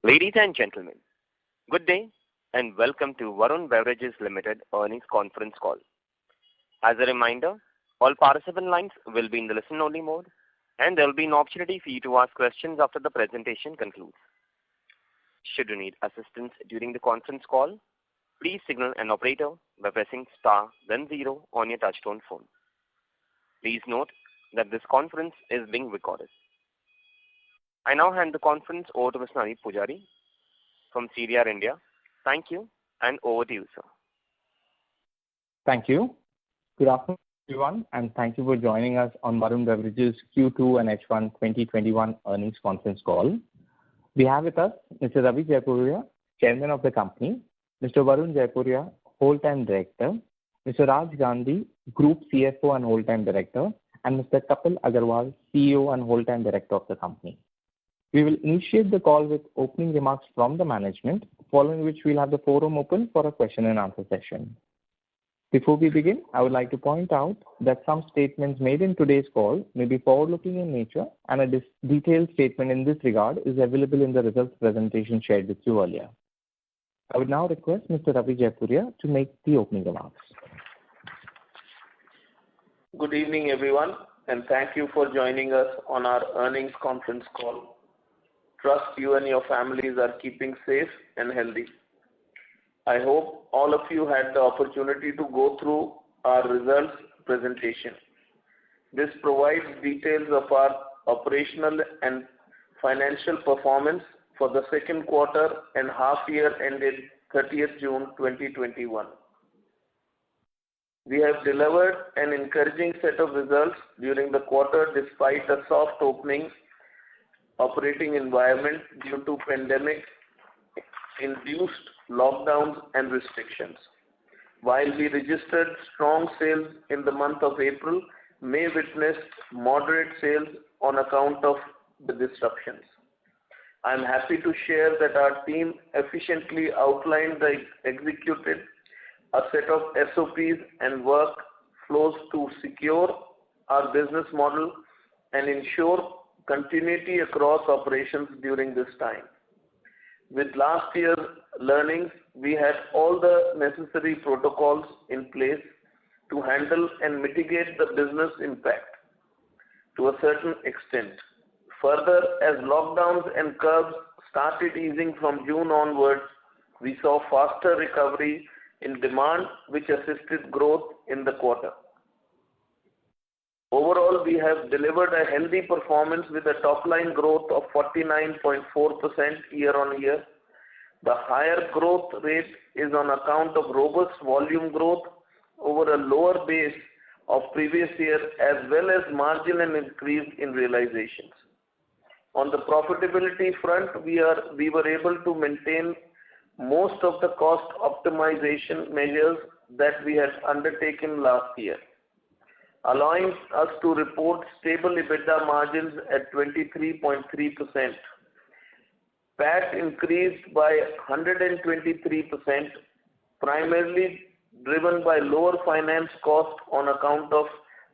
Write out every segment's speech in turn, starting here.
Ladies and gentlemen, good day and welcome to Varun Beverages Limited earnings conference call. As a reminder, all participant lines will be in the listen-only mode, and there will be an opportunity for you to ask questions after the presentation concludes. Should you need assistance during the conference call, please signal an operator by pressing star then 0 on your touchtone phone. Please note that this conference is being recorded. I now hand the conference over to Mr. Aneet Pujari from CDR India. Thank you, and over to you, sir. Thank you. Good afternoon, everyone, and thank you for joining us on Varun Beverages Q2 and H1 2021 earnings conference call. We have with us Mr. Ravi Jaipuria, Chairman of the company, Mr. Varun Jaipuria, Whole-time Director, Mr. Raj Gandhi, Group CFO and Whole-time Director, and Mr. Kapil Agarwal, CEO and Whole-time Director of the company. We will initiate the call with opening remarks from the management, following which we'll have the forum open for a question and answer session. Before we begin, I would like to point out that some statements made in today's call may be forward-looking in nature, and a detailed statement in this regard is available in the results presentation shared with you earlier. I would now request Mr. Ravi Jaipuria to make the opening remarks. Good evening, everyone, and thank you for joining us on our earnings conference call. Trust you and your families are keeping safe and healthy. I hope all of you had the opportunity to go through our results presentation. This provides details of our operational and financial performance for the second quarter and half year ended 30th June 2021. We have delivered an encouraging set of results during the quarter despite a soft opening operating environment due to pandemic-induced lockdowns and restrictions. While we registered strong sales in the month of April, May witnessed moderate sales on account of the disruptions. I am happy to share that our team efficiently executed a set of SOPs and work flows to secure our business model and ensure continuity across operations during this time. With last year's learnings, we had all the necessary protocols in place to handle and mitigate the business impact to a certain extent. Further, as lockdowns and curbs started easing from June onwards, we saw faster recovery in demand, which assisted growth in the quarter. Overall, we have delivered a healthy performance with a top-line growth of 49.4% year-on-year. The higher growth rate is on account of robust volume growth over a lower base of previous year, as well as marginal increase in realizations. On the profitability front, we were able to maintain most of the cost optimization measures that we had undertaken last year, allowing us to report stable EBITDA margins at 23.3%. PAT increased by 123%, primarily driven by lower finance cost on account of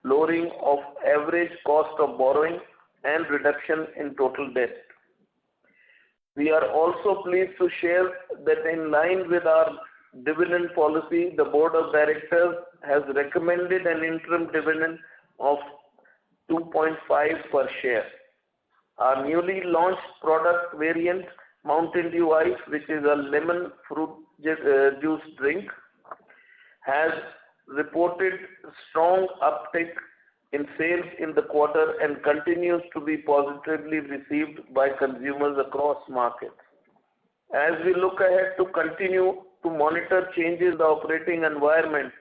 lowering of average cost of borrowing and reduction in total debt. We are also pleased to share that in line with our dividend policy, the Board of Directors has recommended an interim dividend of 2.5 per share. Our newly launched product variant, Mountain Dew Ice, which is a lemon fruit juice drink, has reported strong uptick in sales in the quarter and continues to be positively received by consumers across markets. As we look ahead to continue to monitor changes in the operating environment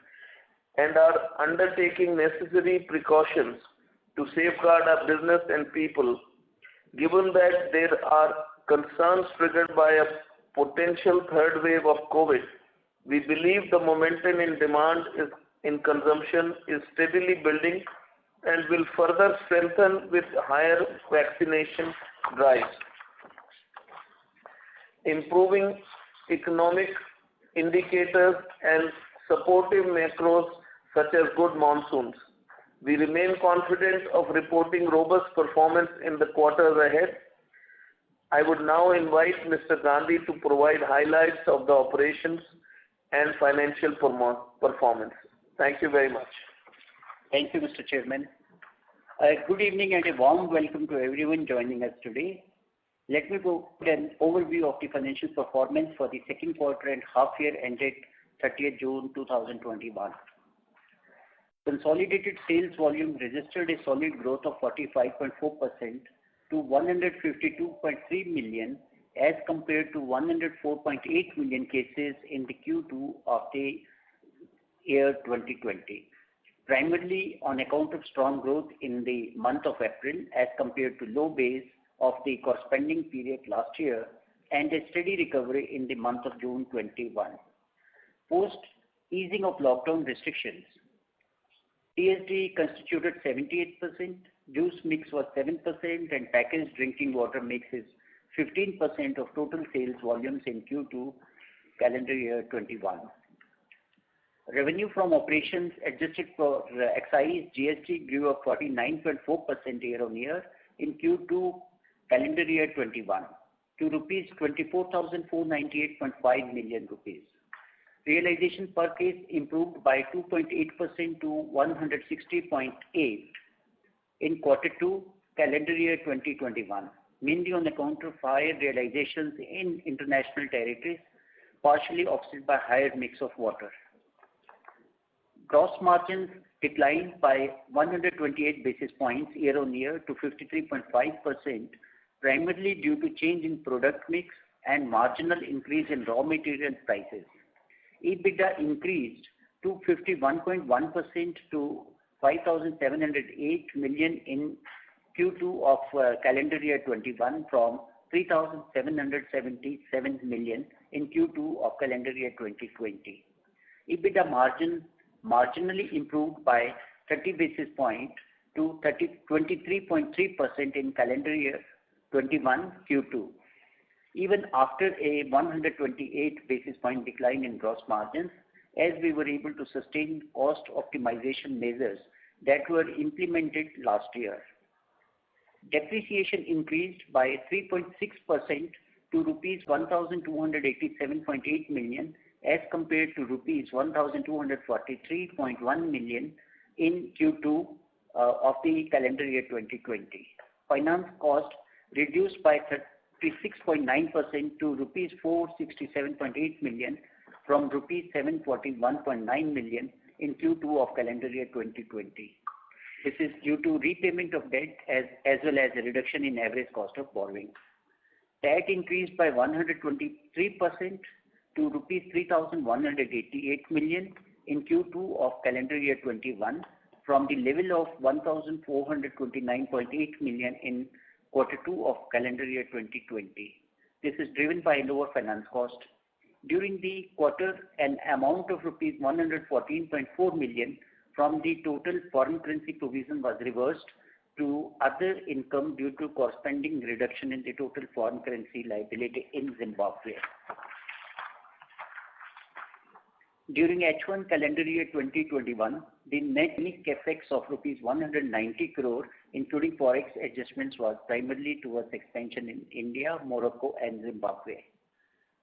and are undertaking necessary precautions to safeguard our business and people, given that there are concerns triggered by a potential third wave of COVID, we believe the momentum in demand in consumption is steadily building and will further strengthen with higher vaccination drives. Improving economic indicators and supportive macros such as good monsoons. We remain confident of reporting robust performance in the quarters ahead. I would now invite Mr. Gandhi to provide highlights of the operations and financial performance. Thank you very much. Thank you, Mr. Chairman. Good evening and a warm welcome to everyone joining us today. Let me go with an overview of the financial performance for the second quarter and half year ended 30th June 2021. Consolidated sales volume registered a solid growth of 45.4% to 152.3 million as compared to 104.8 million cases in the Q2 of the year 2020. Primarily on account of strong growth in the month of April as compared to low base of the corresponding period last year and a steady recovery in the month of June 21. Post easing of lockdown restrictions, TSD constituted 78%, juice mix was 7% and packaged drinking water mix is 15% of total sales volumes in Q2 calendar year 21. Revenue from operations adjusted for excise GST grew up 49.4% year-on-year in Q2 calendar year 21 to rupees 24,498.5 million rupees. Realization per case improved by 2.8% to 160.8 in quarter 2 calendar year 2021, mainly on account of higher realizations in international territories, partially offset by higher mix of water. Gross margins declined by 128 basis points year-on-year to 53.5%, primarily due to change in product mix and marginal increase in raw material prices. EBITDA increased to 51.1% to 5,708 million in Q2 of calendar year 21 from 3,777 million in Q2 of calendar year 2020. EBITDA margin marginally improved by 30 basis points to 23.3% in calendar year 21 Q2. Even after a 128 basis point decline in gross margins, as we were able to sustain cost optimization measures that were implemented last year. Depreciation increased by 3.6% to rupees 1,287.8 million as compared to rupees 1,243.1 million in Q2 of the calendar year 2020. Finance cost reduced by 36.9% to rupees 467.8 million from rupees 741.9 million in Q2 of calendar year 2020. This is due to repayment of debt as well as a reduction in average cost of borrowing. Debt increased by 123% to rupees 3,188 million in Q2 of calendar year 21 from the level of 1,429.8 million in quarter 2 of calendar year 2020. This is driven by lower finance cost. During the quarter, an amount of rupees 114.4 million from the total foreign currency provision was reversed to other income due to corresponding reduction in the total foreign currency liability in Zimbabwe. During H1 calendar year 2021, the net capex of rupees 190 crore, including forex adjustments, was primarily towards expansion in India, Morocco, and Zimbabwe.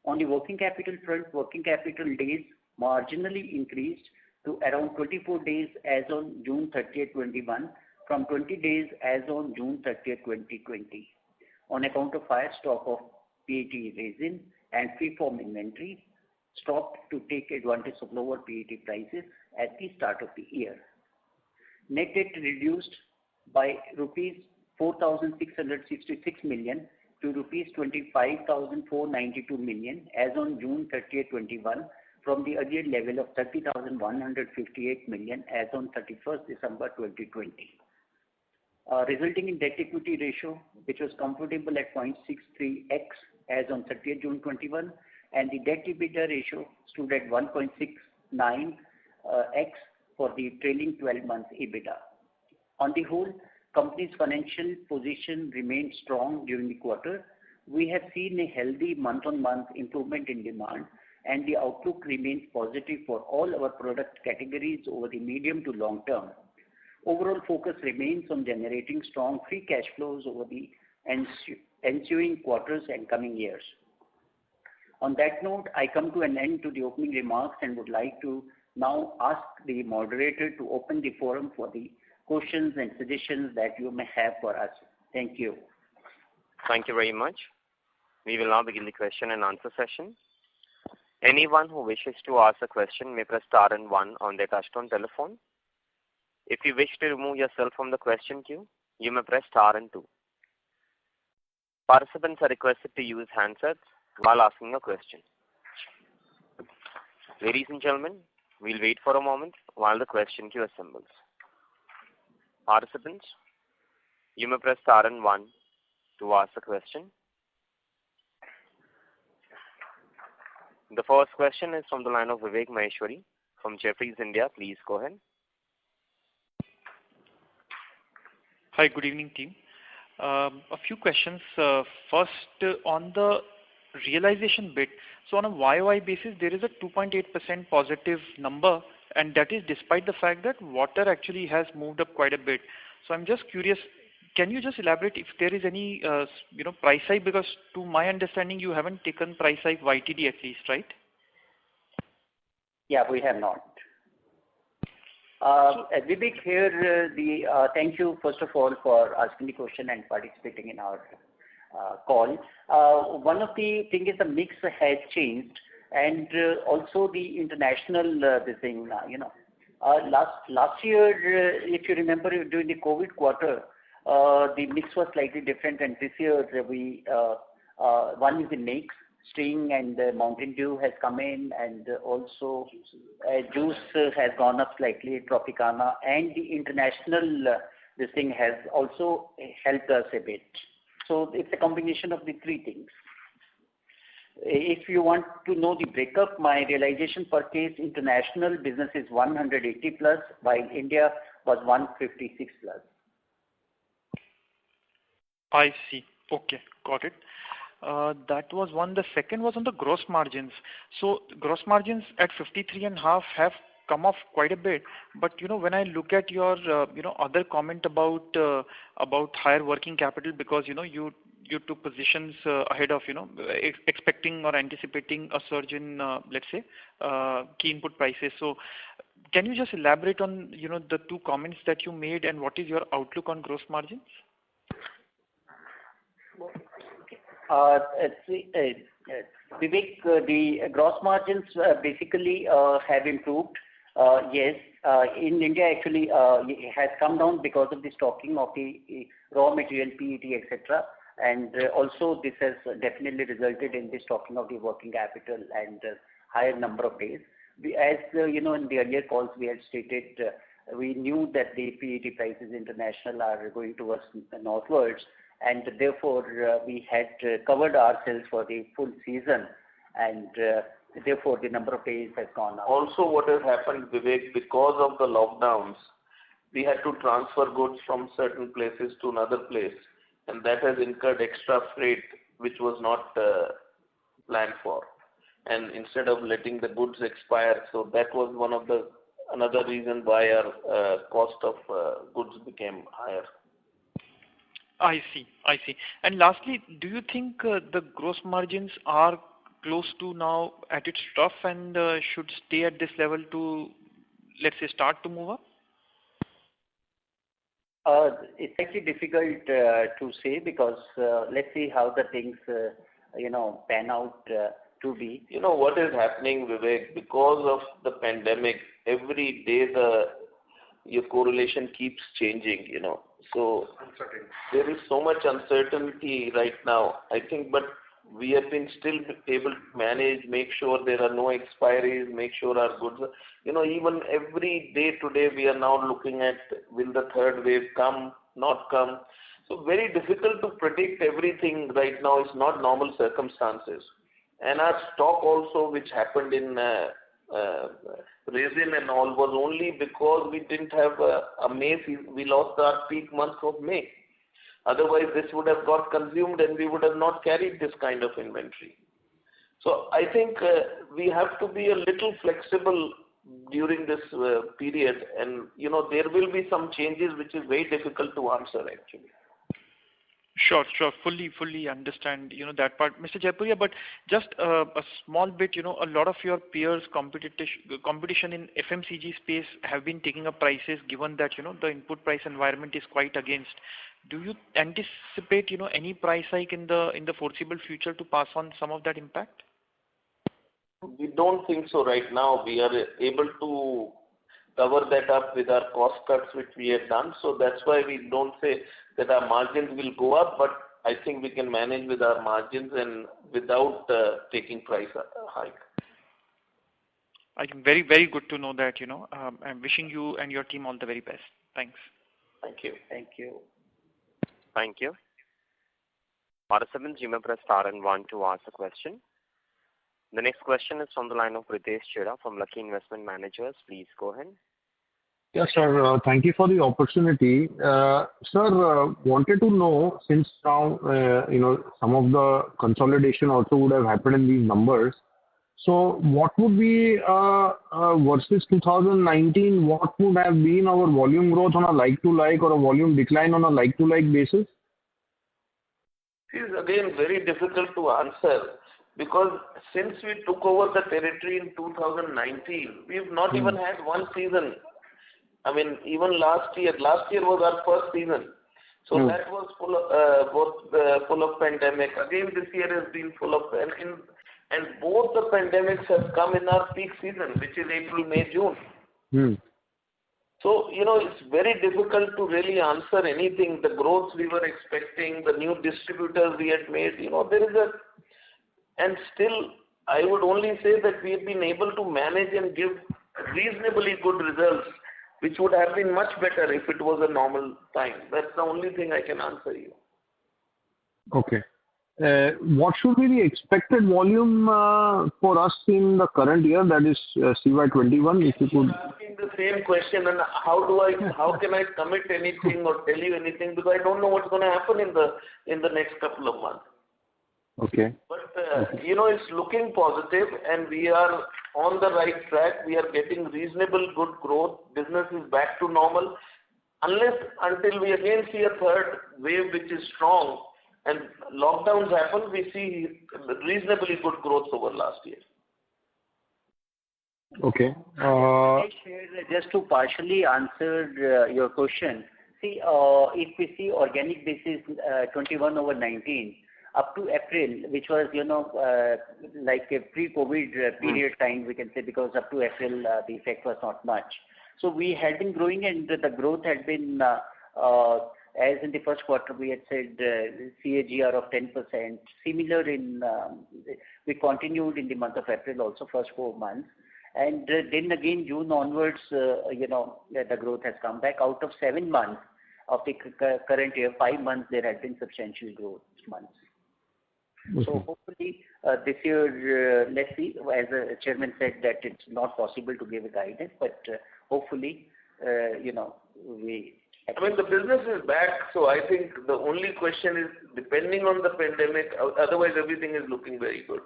On the working capital front, working capital days marginally increased to around 24 days as on June 30, 21, from 20 days as on June 30, 2020, on account of higher stock of PET resin and free-form inventory, stopped to take advantage of lower PET prices at the start of the year. Net debt reduced by rupees 4,666 million to rupees 25,492 million as on June 30, 21, from the earlier level of 30,158 million as on 31st December 2020. Resulting in debt equity ratio, which was comfortable at 0.63x as on 30th June 21, and the debt EBITDA ratio stood at 1.69x for the trailing 12 months EBITDA. On the whole, company's financial position remained strong during the quarter. We have seen a healthy month-on-month improvement in demand, and the outlook remains positive for all our product categories over the medium to long term. Overall focus remains on generating strong free cash flows over the ensuing quarters and coming years. On that note, I come to an end to the opening remarks and would like to now ask the moderator to open the forum for the questions and suggestions that you may have for us. Thank you. Thank you very much. We will now begin the question and answer session. Anyone who wishes to ask a question may press star and one on their touchtone telephone. If you wish to remove yourself from the question queue, you may press star and two. Participants are requested to use handsets while asking a question. Ladies and gentlemen, we'll wait for a moment while the question queue assembles. Participants, you may press star and one to ask a question. The first question is from the line of Vivek Maheshwari from Jefferies India. Please go ahead. Hi, good evening, team. A few questions. First, on the realization bit. So on a YOY basis, there is a 2.8% positive number, and that is despite the fact that water actually has moved up quite a bit. So I'm just curious, can you just elaborate if there is any price hike? Because to my understanding, you haven't taken price hike YTD at least, right? Yeah, we have not. Vivek here, thank you first of all for asking the question and participating in our call. One of the things is the mix has changed, and also the international last year, if you remember during the COVID quarter, the mix was slightly different, and this year one is the mix. Sting and Mountain Dew has come in, and also juice has gone up slightly, Tropicana, and the international this thing has also helped us a bit. So it's a combination of the three things. If you want to know the breakup, my realization per case international business is 180 plus, while India was 156 plus. I see. Okay, got it. That was one. The second was on the gross margins. So gross margins at 53.5 have come off quite a bit. But when I look at your other comment about higher working capital, because you took positions ahead of expecting or anticipating a surge in let's say key input prices. So can you just elaborate on the two comments that you made, and what is your outlook on gross margins? Vivek, the gross margins basically have improved. Yes, in India actually it has come down because of the stocking of the raw material, PET, etc. And also this has definitely resulted in the stocking of the working capital and higher number of days. As in the earlier calls we had stated, we knew that the PET prices international are going towards northwards, and therefore we had covered ourselves for the full season, and therefore the number of days has gone up. Also, what has happened, Vivek, because of the lockdowns, we had to transfer goods from certain places to another place, and that has incurred extra freight which was not planned for. And instead of letting the goods expire, so that was another reason why our cost of goods became higher. I see. And lastly, do you think the gross margins are close to now at its trough and should stay at this level to, let's say, start to move up? It's actually difficult to say, because let's see how the things pan out to be. What is happening, Vivek, because of the pandemic, every day your correlation keeps changing, So there is so much uncertainty right now, I think, but we have been still able to manage, make sure there are no expiries, make sure our goods are, even every day today we are now looking at, will the third wave come, not come. So very difficult to predict everything right now. It's not normal circumstances. And our stock also, which happened in resin and all, was only because we didn't have a May season. We lost our peak month of May. Otherwise, this would have got consumed and we would have not carried this kind of inventory. So I think we have to be a little flexible during this period, and there will be some changes which is very difficult to answer actually. Sure. Fully understand, that part, Mr. Jaipuria, but just a small bit, a lot of your peers competition in FMCG space have been taking up prices given that, the input price environment is quite against. Do you anticipate, any price hike in the foreseeable future to pass on some of that impact? We don't think so right now. We are able to cover that up with our cost cuts which we have done. So that's why we don't say that our margins will go up, but I think we can manage with our margins and without taking price hike. I think very, very good to know that, I'm wishing you and your team all the very best. Thanks. Thank you. Thank you. Thank you. Participants, you may press star and 1 to ask a question. The next question is from the line of Ritesh Chheda from Lucky Investment Managers. Please go ahead. Yes, sir. Thank you for the opportunity. Sir, wanted to know, since now, some of the consolidation also would have happened in these numbers. So what would be, versus 2019, what would have been our volume growth on a like-to-like or a volume decline on a like-to-like basis? It is again very difficult to answer because since we took over the territory in 2019, we have not even had one season. I mean, even last year was our first season. So that was full of pandemic. Again, this year has been full of, and both the pandemics have come in our peak season, which is April, May, June. So, it's very difficult to really answer anything. The growth we were expecting, the new distributors we had made, and still, I would only say that we have been able to manage and give reasonably good results, which would have been much better if it was a normal time. That's the only thing I can answer you. Okay. What should be the expected volume for us in the current year, that is CY21, if you could? I'm asking the same question, and how can I commit anything or tell you anything, because I don't know what's going to happen in the next couple of months. Okay. But, it's looking positive and we are on the right track. We are getting reasonable good growth. Business is back to normal. Until we again see a third wave which is strong and lockdowns happen, we see reasonably good growth over last year. Okay. Just to partially answer your question, see, if we see organic basis 21 over 19, up to April, which was, like a pre-COVID period time, we can say, because up to April, the effect was not much. So we had been growing and the growth had been, as in the first quarter, we had said CAGR of 10%. Similar we continued in the month of April also, first 4 months. And then again, June onwards, the growth has come back. Out of 7 months of the current year, 5 months there had been substantial growth months. Okay. So hopefully this year, let's see, as the chairman said that it's not possible to give a guidance, but hopefully, we... the business is back, so I think the only question is depending on the pandemic, otherwise everything is looking very good.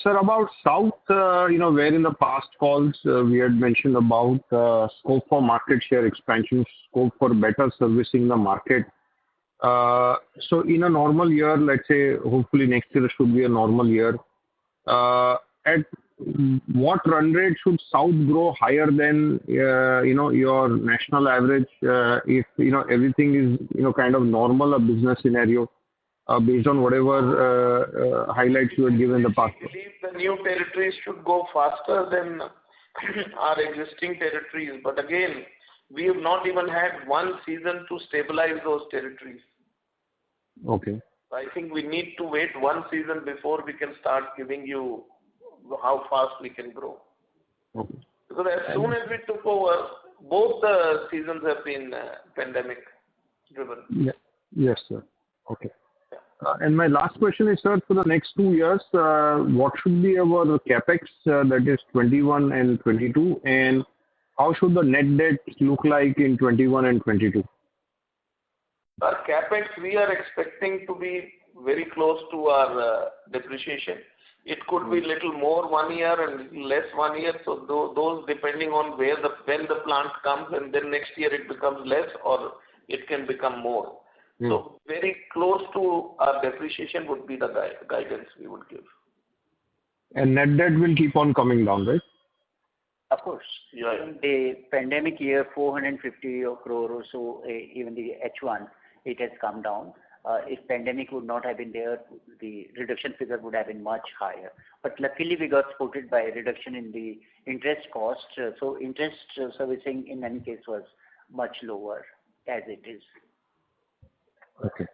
Sir, about South, where in the past calls we had mentioned about scope for market share expansion, scope for better servicing the market. So in a normal year, let's say, hopefully next year should be a normal year. At what run rate should South grow higher than, your national average, if, everything is, kind of normal, a business scenario, based on whatever highlights you had given in the past? I believe the new territories should go faster than our existing territories. But again, we have not even had one season to stabilize those territories. Okay. I think we need to wait one season before we can start giving you how fast we can grow. Okay. Because as soon as we took over, both the seasons have been pandemic driven. Yeah. Yes, sir. Okay. And my last question is, sir, for the next 2 years, what should be our capex, that is 21 and 22, and how should the net debt look like in 21 and 22? Our capex, we are expecting to be very close to our depreciation. It could be little more 1 year and less 1 year. So those depending on when the plant comes, and then next year it becomes less or it can become more. So very close to our depreciation would be the guidance we would give. And net debt will keep on coming down, right? Of course. Yeah. During the pandemic year, 450 crore or so, even the H1, it has come down. If pandemic would not have been there, the reduction figure would have been much higher. But luckily, we got supported by a reduction in the interest cost. So interest servicing in any case was much lower as it is. Okay.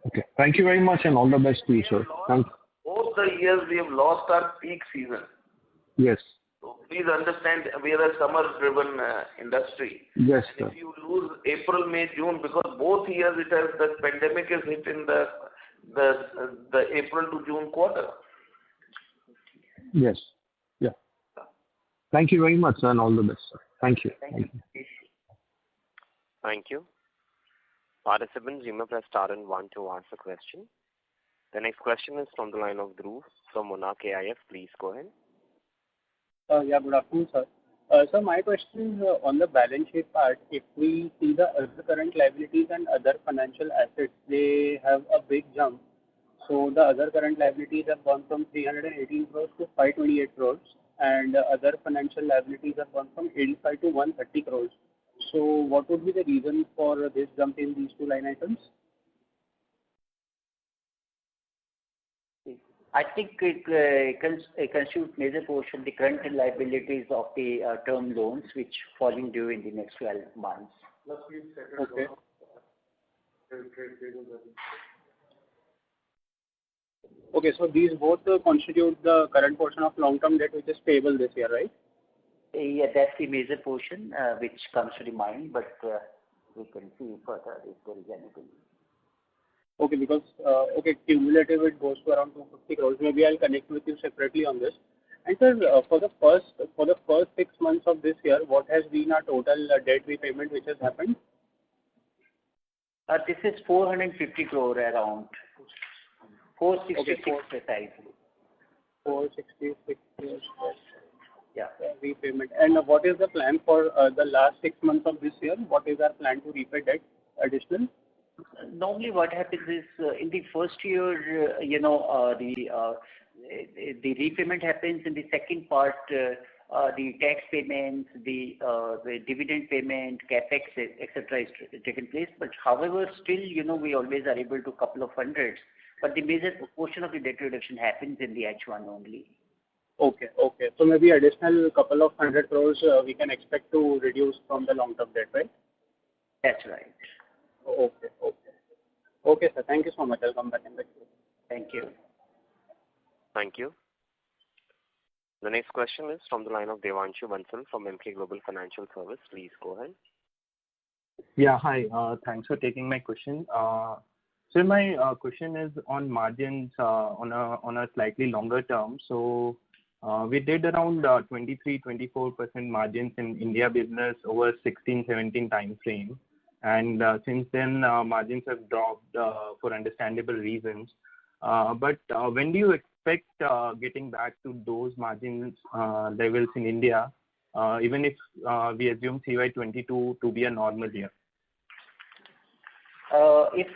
Okay. Thank you very much and all the best to you, sir. Thanks. Both the years we have lost our peak season. Yes. So please understand, we are a summer-driven industry. Yes, And sir. if you lose April, May, June, because both years it has the pandemic is hit in the April to June quarter. Yes. Yeah. Thank you very much, sir, and all the best, sir. Thank you. Thank you. Thank you. Participants, you may press star and one to ask a question. The next question is from the line of Dhruv from Monarch AIF. Please go ahead. Yeah, good afternoon, sir. So my question is on the balance sheet part. If we see the other current liabilities and other financial assets, they have a big jump. So the other current liabilities have gone from 318 crores to 528 crores, and other financial liabilities have gone from 85 to 130 crores. So what would be the reason for this jump in these two line items? I think it constitutes major portion the current liabilities of the term loans which falling due in the next 12 months. Okay. Okay, so these both constitute the current portion of long-term debt which is payable this year, right? Yeah, that's the major portion which comes to the mind, but we can see further if there is anything. Okay, because cumulative it goes to around 250 crores. Maybe I'll connect with you separately on this. And sir, for the first 6 months of this year, what has been our total debt repayment which has happened? This is 450 crore around. 466 precisely. 466 crores. Yeah. Repayment. And what is the plan for the last 6 months of this year? What is our plan to repay debt additional? Normally what happens is in the first year, the repayment happens. In the second part, the tax payments, the dividend payment, capex, etc. is taken place. But however, still, we always are able to couple of hundreds. But the major portion of the debt reduction happens in the H1 only. Okay. So maybe additional couple of 100 crores we can expect to reduce from the long-term debt, right? That's right. Okay, sir. Thank you so much. I'll come back in the queue. Thank you. Thank you. The next question is from the line of Devanshu Bansal from Emkay Global Financial Services. Please go ahead. Yeah, hi. Thanks for taking my question. So my question is on margins on a slightly longer term. So we did around 23-24% margins in India business over 16-17 time frame. And since then, margins have dropped for understandable reasons. But when do you expect getting back to those margins levels in India, even if we assume CY22 to be a normal year? If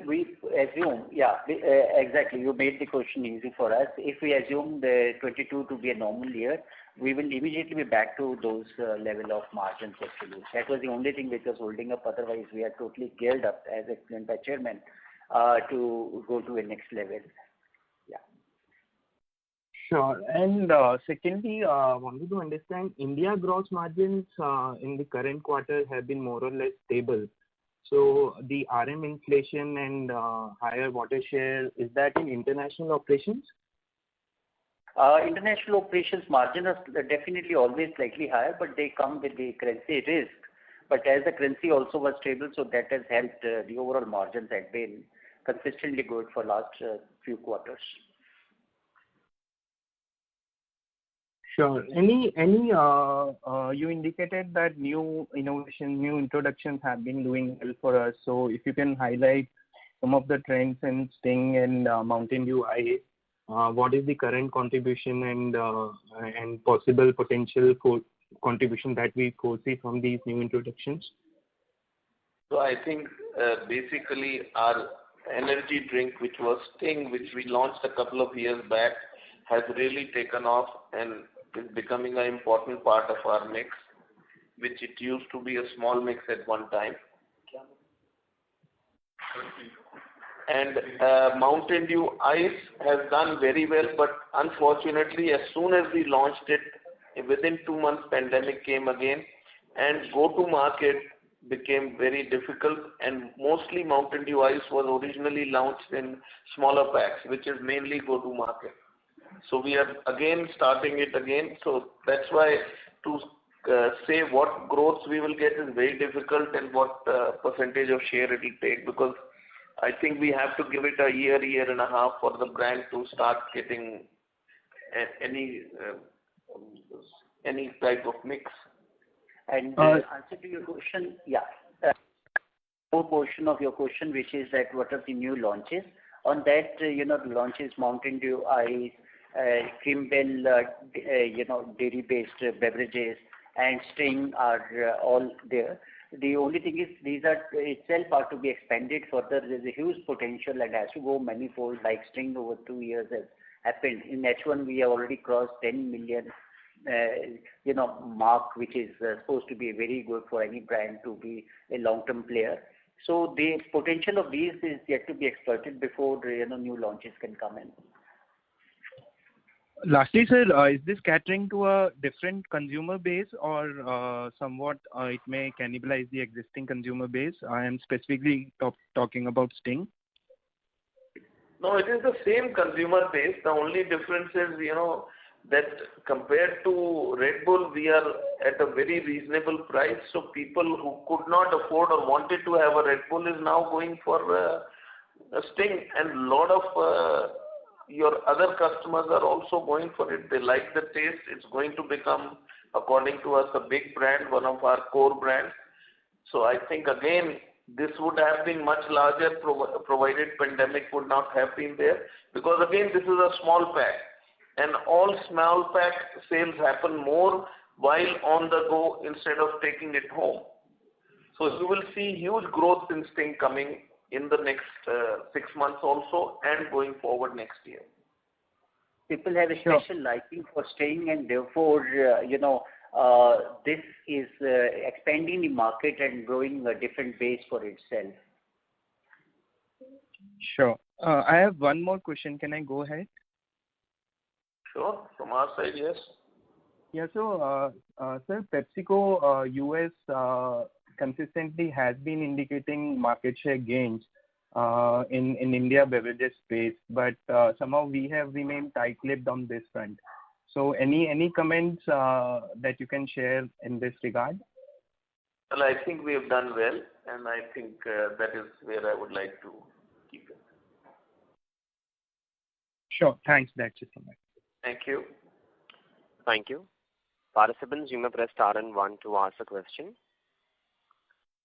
we assume, exactly, you made the question easy for us. If we assume the 22 to be a normal year, we will immediately be back to those level of margins actually. That was the only thing which was holding up. Otherwise, we are totally geared up, as explained by Chairman, to go to a next level. Yeah. Sure. And secondly, wanted to understand India gross margins in the current quarter have been more or less stable. So the RM inflation and higher water share, is that in international operations? International operations margin is definitely always slightly higher, but they come with the currency risk. But as the currency also was stable, so that has helped the overall margins have been consistently good for last few quarters. Sure. You indicated that new innovation, new introductions have been doing well for us. So if you can highlight some of the trends in Sting and Mountain Dew Ice, what is the current contribution and possible potential contribution that we foresee from these new introductions? So I think basically our energy drink, which was Sting, which we launched a couple of years back, has really taken off and is becoming an important part of our mix, which it used to be a small mix at one time. And Mountain Dew Ice has done very well, but unfortunately, as soon as we launched it, within 2 months, pandemic came again, and go-to-market became very difficult, and mostly Mountain Dew Ice was originally launched in smaller packs, which is mainly go-to-market. So we are again starting it again. So that's why to say what growth we will get is very difficult and what percentage of share it will take, because I think we have to give it a year and a half for the brand to start getting any type of mix. And answer to your question, more portion of your question, which is that what are the new launches? On that, the launches Mountain Dew Ice, Krimbel, dairy-based beverages, and Sting are all there. The only thing is these are itself are to be expanded further. There's a huge potential and has to go manifold, like Sting over 2 years has happened. In H1, we have already crossed 10 million mark, which is supposed to be very good for any brand to be a long-term player. So the potential of these is yet to be exploited before new launches can come in. Lastly, sir, is this catering to a different consumer base, or somewhat it may cannibalize the existing consumer base? I am specifically talking about Sting. No, it is the same consumer base. The only difference is, that compared to Red Bull, we are at a very reasonable price. So people who could not afford or wanted to have a Red Bull is now going for a Sting, and a lot of your other customers are also going for it. They like the taste. It's going to become, according to us, a big brand, one of our core brands. So I think again, this would have been much larger provided pandemic would not have been there, because again, this is a small pack, and all small pack sales happen more while on the go instead of taking it home. So you will see huge growth in Sting coming in the next 6 months also, and going forward next year. People have a special liking for Sting, and therefore, this is expanding the market and growing a different base for itself. Sure. I have one more question. Can I go ahead? Sure. From our side, yes. Yeah. So, sir, PepsiCo US consistently has been indicating market share gains in India beverages space, but somehow we have remained tight-lipped on this front. So any comments that you can share in this regard? Well, I think we have done well, and I think that is where I would like to keep it. Sure. Thanks. That's it from me. Thank you. Thank you. Participants, you may press star and 1 to ask a question.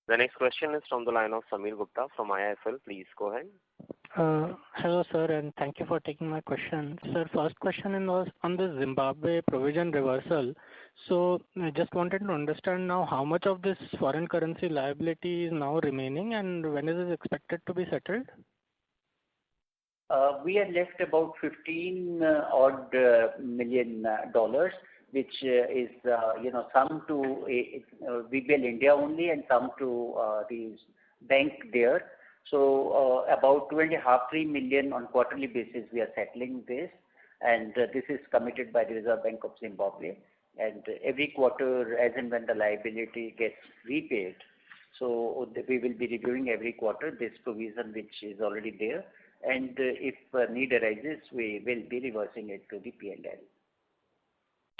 The next question is from the line of Sameer Gupta from IIFL. Please go ahead. Hello, sir, and thank you for taking my question. Sir, first question was on the Zimbabwe provision reversal. So I just wanted to understand now how much of this foreign currency liability is now remaining, and when is it expected to be settled? We are left about $15 million, which is some to VBL India only and some to the bank there. So about 2.5-3 million on quarterly basis we are settling this, and this is committed by the Reserve Bank of Zimbabwe. And every quarter, as and when the liability gets repaid, so we will be reviewing every quarter this provision which is already there, and if need arises, we will be reversing it to the P&L.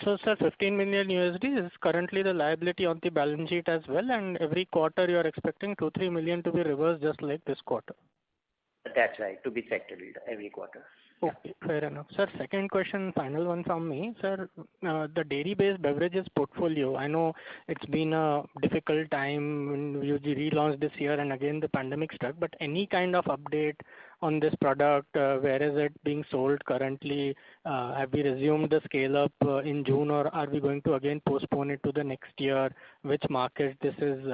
So, sir, $15 million USD is currently the liability on the balance sheet as well, and every quarter you are expecting 2-3 million to be reversed just like this quarter. That's right, to be settled every quarter. Okay, fair enough. Sir, second question, final one from me. Sir, the dairy-based beverages portfolio, I know it's been a difficult time when you relaunched this year and again the pandemic struck, but any kind of update on this product, where is it being sold currently? Have we resumed the scale-up in June, or are we going to again postpone it to the next year? Which market this is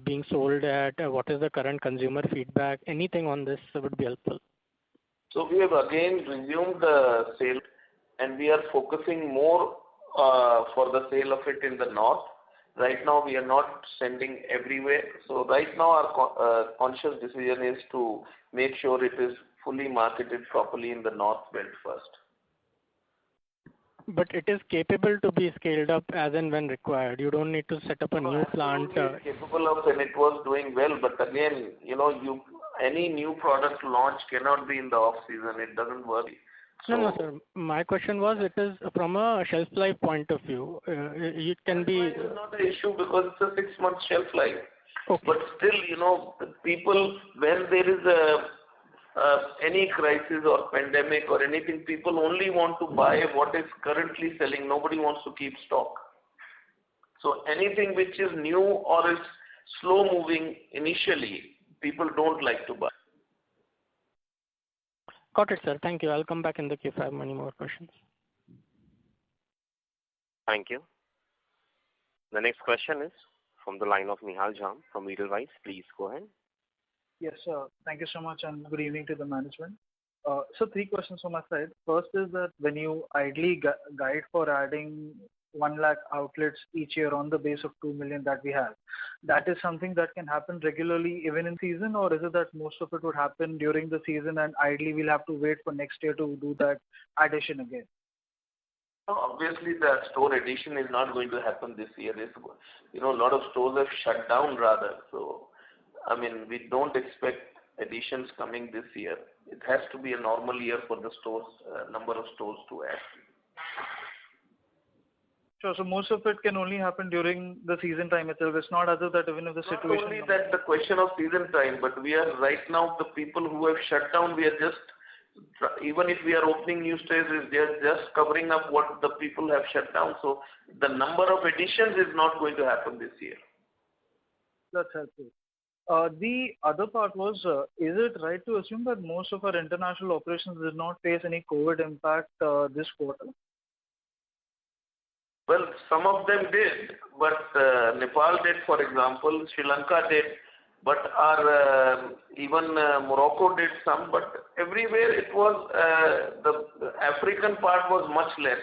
being sold at? What is the current consumer feedback? Anything on this would be helpful. So we have again resumed the sale, and we are focusing more for the sale of it in the north. Right now we are not sending everywhere. So right now our conscious decision is to make sure it is fully marketed properly in the north belt first. But it is capable to be scaled up as and when required. You don't need to set up a new plant. It's capable of, and it was doing well. But again, any new product launch cannot be in the off season. It doesn't work. So, No, sir. My question was, it is from a shelf life point of view. It can be. It is not an issue because it's a 6-month shelf life. Okay. But still, people, when there is any crisis or pandemic or anything, people only want to buy what is currently selling. Nobody wants to keep stock. So anything which is new or is slow moving initially, people don't like to buy. Got it, sir. Thank you. I'll come back in the queue if I have many more questions. Thank you. The next question is from the line of Nihal Jham from Edelweiss. Please go ahead. Yes, sir. Thank you so much, and good evening to the management. So 3 questions from my side. First is that when you ideally guide for adding 1 lakh outlets each year on the base of 2 million that we have, that is something that can happen regularly even in season, or is it that most of it would happen during the season and ideally we'll have to wait for next year to do that addition again? Obviously, the store addition is not going to happen this year. A lot of stores have shut down rather. So, we don't expect additions coming this year. It has to be a normal year for the stores, number of stores to add. Sure. So most of it can only happen during the season time itself. It's not as if that even if the situation. Not only that, the question of season time, but we are right now, the people who have shut down, we are just, even if we are opening new stores, they are just covering up what the people have shut down. So the number of additions is not going to happen this year. That's helpful. The other part was, is it right to assume that most of our international operations did not face any COVID impact this quarter? Well, some of them did, but Nepal did, for example, Sri Lanka did, but even Morocco did some, but everywhere it was, the African part was much less,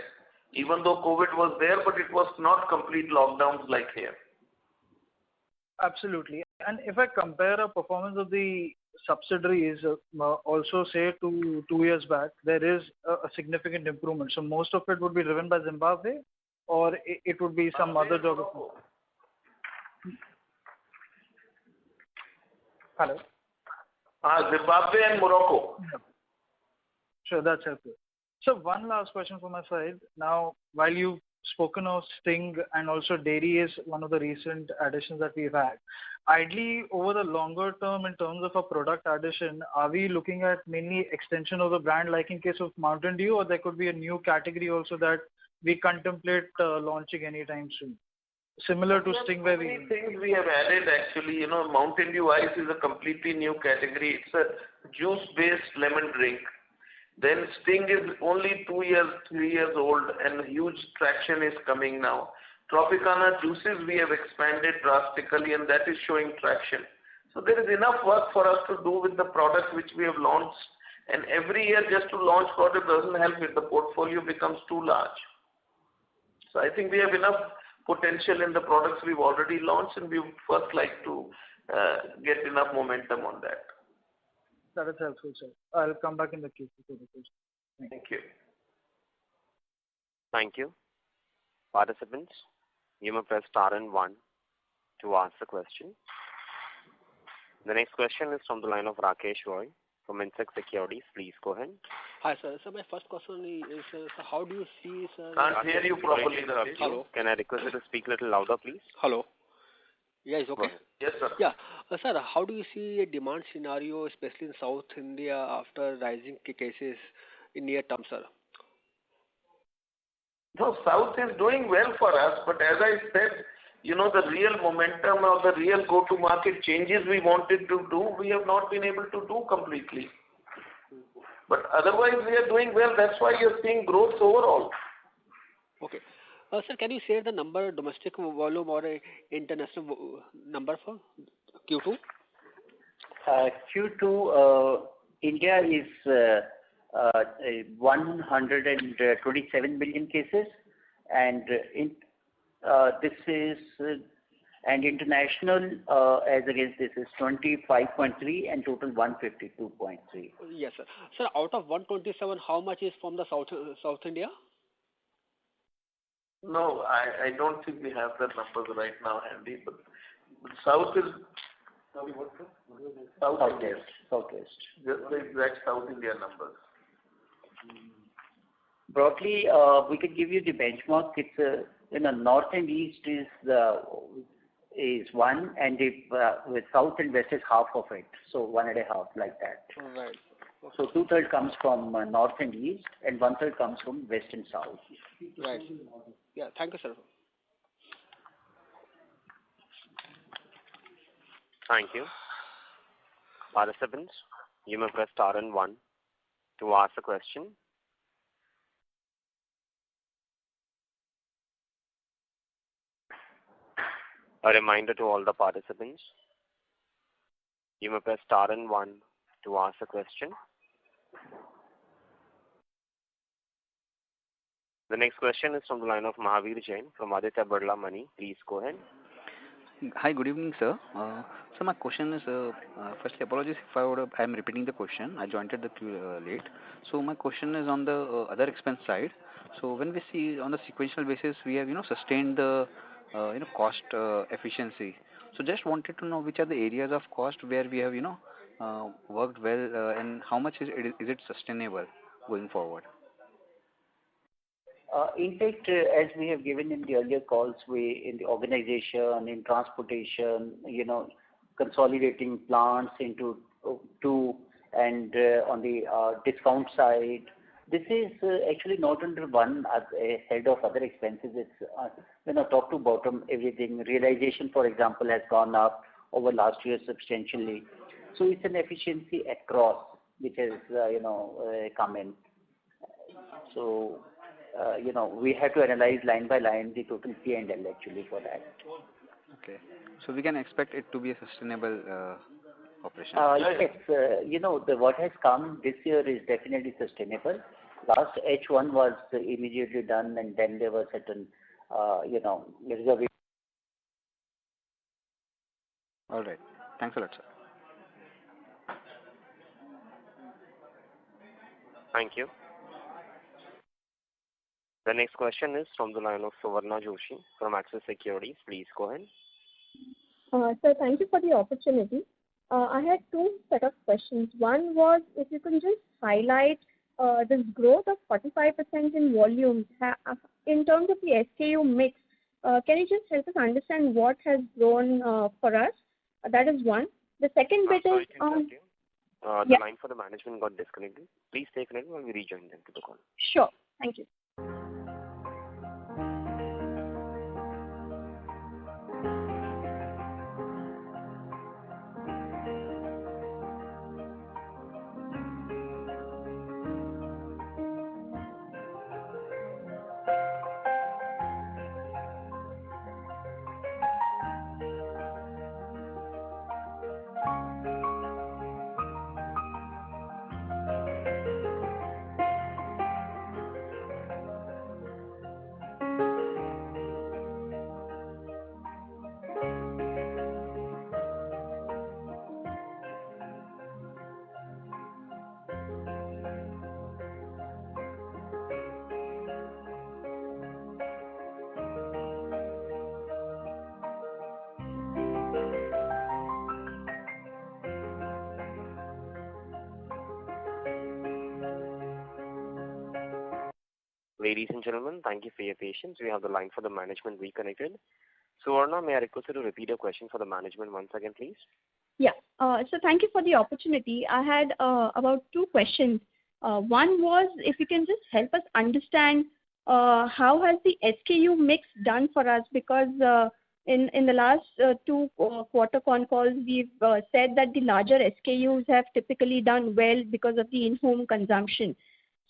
even though COVID was there, but it was not complete lockdowns like here. Absolutely. And if I compare a performance of the subsidiaries, also say to 2 years back, there is a significant improvement. So most of it would be driven by Zimbabwe, or it would be some other geography? Hello? Zimbabwe and Morocco. Yeah. Sure, that's helpful. So one last question from my side. Now, while you've spoken of Sting and also dairy is one of the recent additions that we've had, ideally over the longer term in terms of a product addition, are we looking at mainly extension of the brand like in case of Mountain Dew, or there could be a new category also that we contemplate launching anytime soon? Similar to Sting where many things we have added actually. Mountain Dew Ice is a completely new category. It's a juice-based lemon drink. Then Sting is only 2 years, 3 years old, and huge traction is coming now. Tropicana juices we have expanded drastically, and that is showing traction. So there is enough work for us to do with the products which we have launched. And every year just to launch product doesn't help if the portfolio becomes too large. So I think we have enough potential in the products we've already launched, and we would first like to get enough momentum on that. That is helpful, sir. I'll come back in the queue for the question. Thank you. Thank you. Participants, you may press star and 1 to ask the question. The next question is from the line of Rakesh Roy from Insect Securities. Please go ahead. Hi, sir. So my first question is, how do you see, sir? Can't hear you properly. Hello. Can I request you to speak a little louder, please? Hello. Yeah, it's okay. Yes, sir. Yeah. Sir, how do you see a demand scenario, especially in South India, after rising cases in near term, sir? No, South is doing well for us, but as I said, the real momentum or the real go-to-market changes we wanted to do, we have not been able to do completely. But otherwise, we are doing well. That's why you're seeing growth overall. Okay. Sir, can you share the number, domestic volume or a international number for Q2? Q2, India is 127 million cases, and this is and international as against this is 25.3 and total 152.3. Yes, sir. Sir, out of 127, how much is from the South India? No, I don't think we have the numbers right now handy, but South is Southwest. Just the exact South India numbers. Broadly, we could give you the benchmark. It's North and East is one, and if with South and West is half of it, so 1.5 like that. Right. Okay. So 2/3 comes from North and East, and 1/3 comes from West and South. Right. Yeah. Thank you, sir. Thank you. Participants, you may press star and 1 to ask a question. A reminder to all the participants, you may press star and 1 to ask a question. The next question is from the line of Mahavir Jain from Aditya Birla Money. Please go ahead. Hi, good evening, sir. So my question is, firstly, apologies if I am repeating the question. I joined the queue late. So my question is on the other expense side. So when we see on the sequential basis, we have sustained the cost efficiency. So just wanted to know which are the areas of cost where we have worked well, and how much is it sustainable going forward? In fact, as we have given in the earlier calls, we in the organization, in transportation, consolidating plants into two, and on the discount side, this is actually not under one head of other expenses. It's top to bottom everything. Realization, for example, has gone up over last year substantially. So it's an efficiency across which has come in. So we have to analyze line by line the total P&L actually for that. Okay. So we can expect it to be a sustainable operation. Yes. What has come this year is definitely sustainable. Last H1 was immediately done, and then there were certain, reservations. All right. Thanks a lot, sir. Thank you. The next question is from the line of Suvarna Joshi from Axis Securities. Please go ahead. Sir, thank you for the opportunity. I had two set of questions. One was if you can just highlight this growth of 45% in volume in terms of the SKU mix. Can you just help us understand what has grown for us? That is one. The second bit is the line for the management got disconnected. Please stay connected while we rejoin them to the call. Sure. Thank you. Ladies and gentlemen, thank you for your patience. We have the line for the management reconnected. Suvarna, may I request you to repeat your question for the management once again, please? Yeah. So thank you for the opportunity. I had about two questions. One was if you can just help us understand how has the SKU mix done for us, because in the last two quarter con calls, we've said that the larger SKUs have typically done well because of the in-home consumption.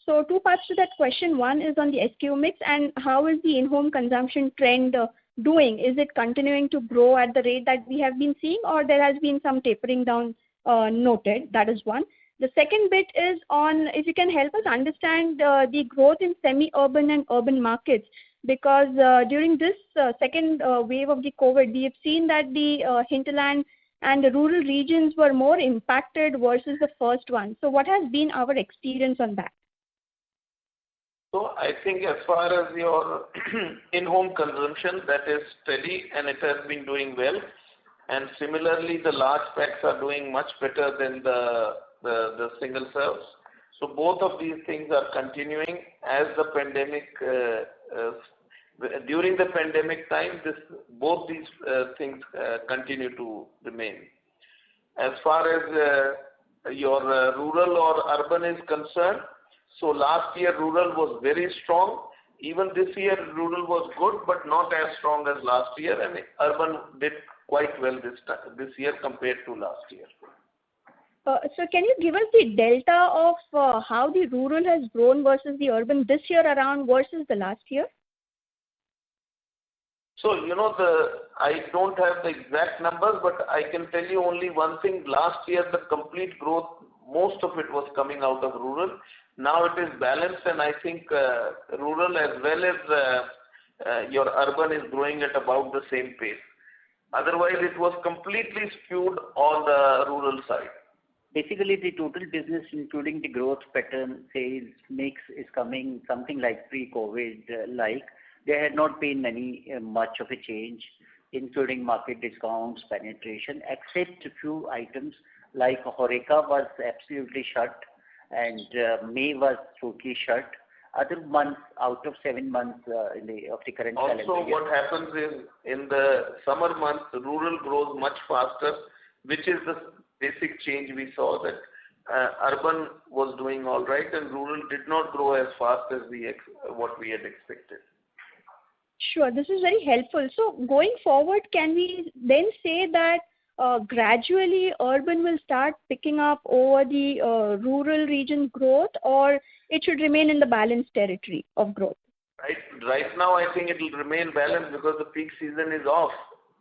So two parts to that question. One is on the SKU mix and how is the in-home consumption trend doing? Is it continuing to grow at the rate that we have been seeing, or there has been some tapering down noted? That is one. The second bit is on if you can help us understand the growth in semi-urban and urban markets, because during this second wave of the COVID, we have seen that the hinterland and the rural regions were more impacted versus the first one. So what has been our experience on that? So I think as far as your in-home consumption, that is steady and it has been doing well. And similarly, the large packs are doing much better than the single serves. So both of these things are continuing as the pandemic, during the pandemic time, both these things continue to remain. As far as your rural or urban is concerned, so last year rural was very strong. Even this year rural was good, but not as strong as last year, and urban did quite well this year compared to last year. So can you give us the delta of how the rural has grown versus the urban this year around versus the last year? So, I don't have the exact numbers, but I can tell you only one thing. Last year, the complete growth, most of it was coming out of rural. Now it is balanced, and I think rural as well as your urban is growing at about the same pace. Otherwise, it was completely skewed on the rural side. Basically, the total business, including the growth pattern, sales mix, is coming something like pre-COVID-like. There had not been much of a change, including market discounts, penetration, except a few items like Horeca was absolutely shut and May was totally shut. Other months, out of 7 months of the current calendar year. Also, what happens is in the summer months, rural grows much faster, which is the basic change we saw, that urban was doing all right and rural did not grow as fast as what we had expected. Sure, this is very helpful. So going forward, can we then say that gradually urban will start picking up over the rural region growth, or it should remain in the balanced territory of growth? Right now, I think it will remain balanced because the peak season is off.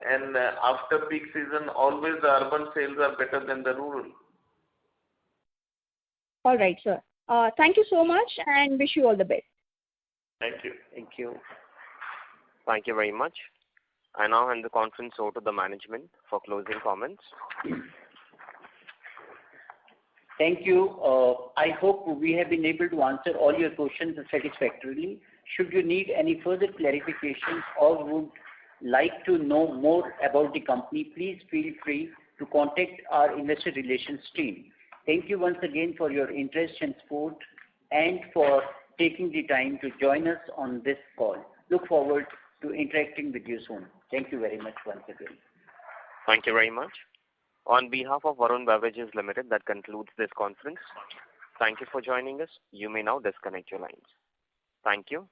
And after peak season, always the urban sales are better than the rural. All right, sir. Thank you so much and wish you all the best. Thank you. Thank you. Thank you very much. I now hand the conference over to the management for closing comments. Thank you. I hope we have been able to answer all your questions satisfactorily. Should you need any further clarifications or would like to know more about the company, please feel free to contact our investor relations team. Thank you once again for your interest and support and for taking the time to join us on this call. Look forward to interacting with you soon. Thank you very much once again. Thank you very much. On behalf of Varun Beverages Limited, that concludes this conference. Thank you for joining us. You may now disconnect your lines. Thank you.